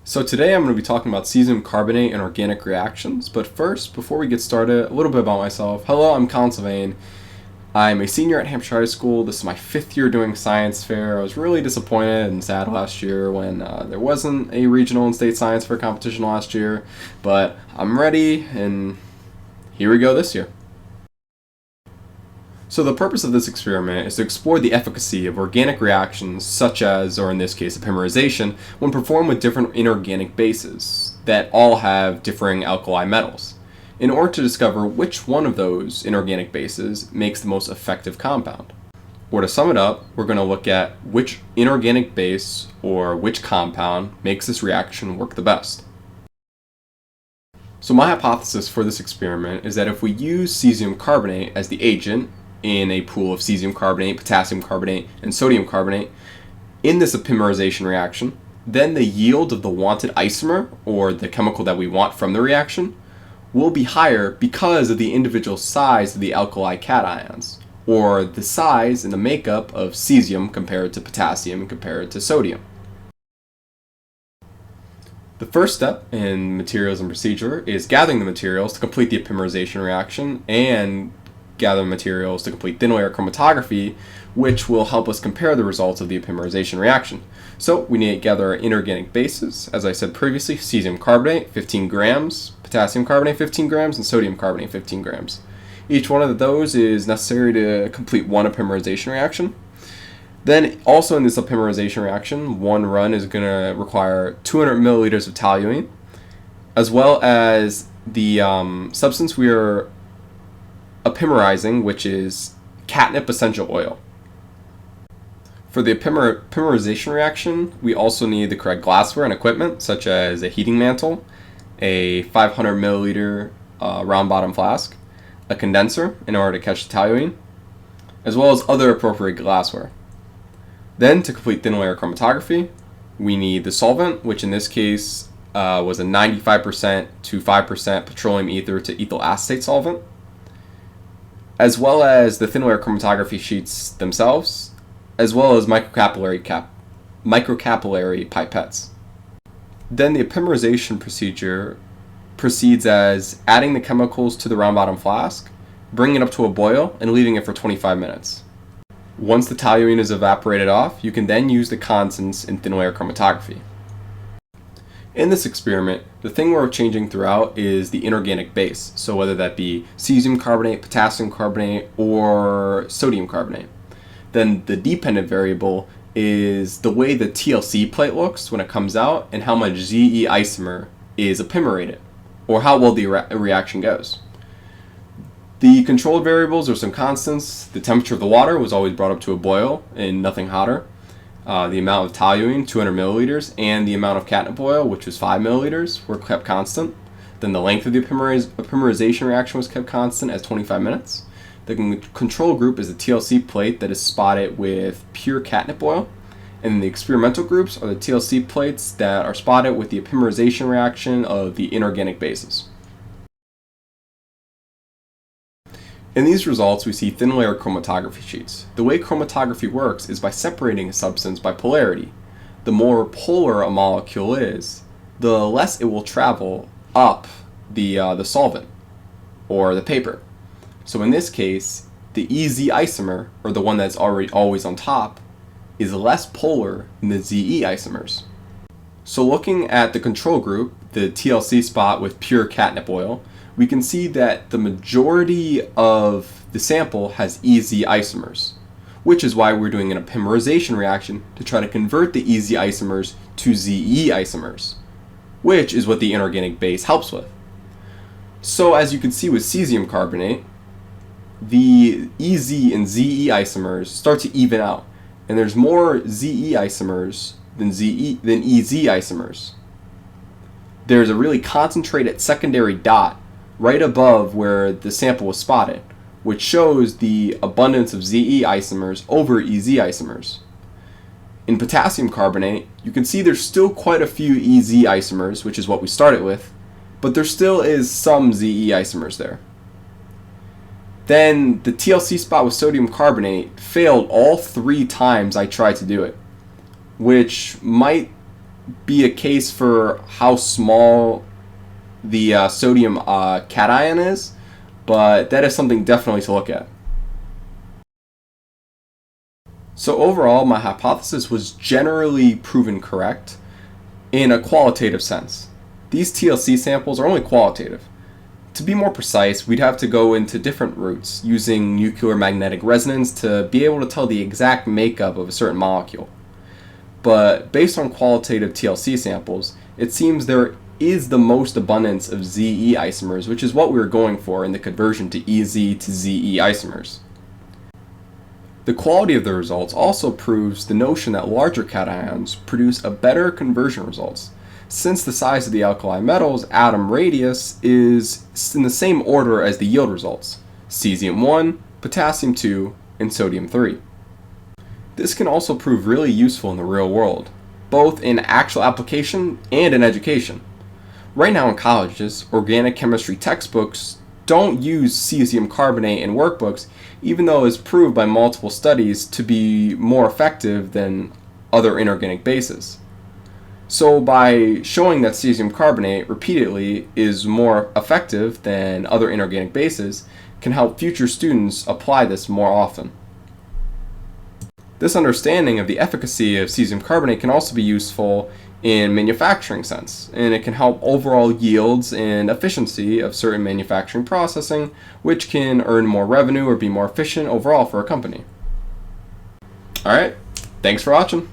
So today I'm going to be talking about cesium carbonate and organic reactions, but first, before we get started, a little bit about myself. Hello, I'm Sylvain. I'm a senior at Hampshire High School. This is my 5th year doing science fair. I was really disappointed and sad last year when there wasn't a regional and state science fair competition last year, but I'm ready, and here we go this year. So the purpose of this experiment is to explore the efficacy of organic reactions such as, or in this case, epimerization, when performed with different inorganic bases that all have differing alkali metals, in order to discover which one of those inorganic bases makes the most effective compound. Or to sum it up, we're going to look at which inorganic base or which compound makes this reaction work the best. So my hypothesis for this experiment is that if we use cesium carbonate as the agent in a pool of cesium carbonate, potassium carbonate, and sodium carbonate in this epimerization reaction, then the yield of the wanted isomer, or the chemical that we want from the reaction, will be higher because of the individual size of the alkali cations, or the size and the makeup of cesium compared to potassium and compared to sodium. The first step in materials and procedure is gathering the materials to complete the epimerization reaction and gather materials to complete thin layer chromatography, which will help us compare the results of the epimerization reaction. So we need to gather our inorganic bases. As I said previously, cesium carbonate, 15 grams, potassium carbonate, 15 grams, and sodium carbonate, 15 grams. Each one of those is necessary to complete one epimerization reaction. Then also in this epimerization reaction, one run is going to require 200 milliliters of toluene, as well as the substance we are epimerizing, which is catnip essential oil. For the epimerization reaction, we also need the correct glassware and equipment, such as a heating mantle, a 500 milliliter round bottom flask, a condenser in order to catch the toluene, as well as other appropriate glassware. Then, to complete thin layer chromatography, we need the solvent, which in this case was a 95% to 5% petroleum ether to ethyl acetate solvent, as well as the thin layer chromatography sheets themselves, as well as microcapillary pipettes. Then the epimerization procedure proceeds as adding the chemicals to the round bottom flask, bringing it up to a boil, and leaving it for 25 minutes. Once the toluene is evaporated off, you can then use the constants in thin layer chromatography. In this experiment, the thing we're changing throughout is the inorganic base, so whether that be cesium carbonate, potassium carbonate, or sodium carbonate. Then the dependent variable is the way the TLC plate looks when it comes out and how much Ze isomer is epimerated, or how well the reaction goes. The controlled variables are some constants. The temperature of the water was always brought up to a boil and nothing hotter. The amount of toluene, 200 milliliters, and the amount of catnip oil, which was 5 milliliters, were kept constant. Then the length of the epimerization reaction was kept constant as 25 minutes. The control group is the TLC plate that is spotted with pure catnip oil, and the experimental groups are the TLC plates that are spotted with the epimerization reaction of the inorganic bases. In these results, we see thin layer chromatography sheets. The way chromatography works is by separating a substance by polarity. The more polar a molecule is, the less it will travel up the solvent, or the paper. So in this case, the EZ isomer, or the one that's always on top, is less polar than the Ze isomers. So looking at the control group, the TLC spot with pure catnip oil, we can see that the majority of the sample has EZ isomers, which is why we're doing an epimerization reaction to try to convert the EZ isomers to Ze isomers, which is what the inorganic base helps with. So as you can see with cesium carbonate, the EZ and Ze isomers start to even out, and there's more Ze isomers than EZ isomers. There's a really concentrated secondary dot right above where the sample was spotted, which shows the abundance of Ze isomers over Ez isomers. In potassium carbonate, you can see there's still quite a few Ez isomers, which is what we started with, but there still is some Ze isomers there. Then the TLC spot with sodium carbonate failed all 3 times I tried to do it, which might be a case for how small the sodium cation is, but that is something definitely to look at. So overall, my hypothesis was generally proven correct in a qualitative sense. These TLC samples are only qualitative. To be more precise, we'd have to go into different routes using nuclear magnetic resonance to be able to tell the exact makeup of a certain molecule. But based on qualitative TLC samples, it seems there is the most abundance of ZE isomers, which is what we were going for in the conversion to EZ to ZE isomers. The quality of the results also proves the notion that larger cations produce a better conversion results, since the size of the alkali metal's atom radius is in the same order as the yield results: cesium 1, potassium 2, and sodium 3. This can also prove really useful in the real world, both in actual application and in education. Right now in colleges, organic chemistry textbooks don't use cesium carbonate in workbooks, even though it is proved by multiple studies to be more effective than other inorganic bases. So by showing that cesium carbonate repeatedly is more effective than other inorganic bases, can help future students apply this more often. This understanding of the efficacy of cesium carbonate can also be useful in manufacturing sense, and it can help overall yields and efficiency of certain manufacturing processing, which can earn more revenue or be more efficient overall for a company. Alright, thanks for watching.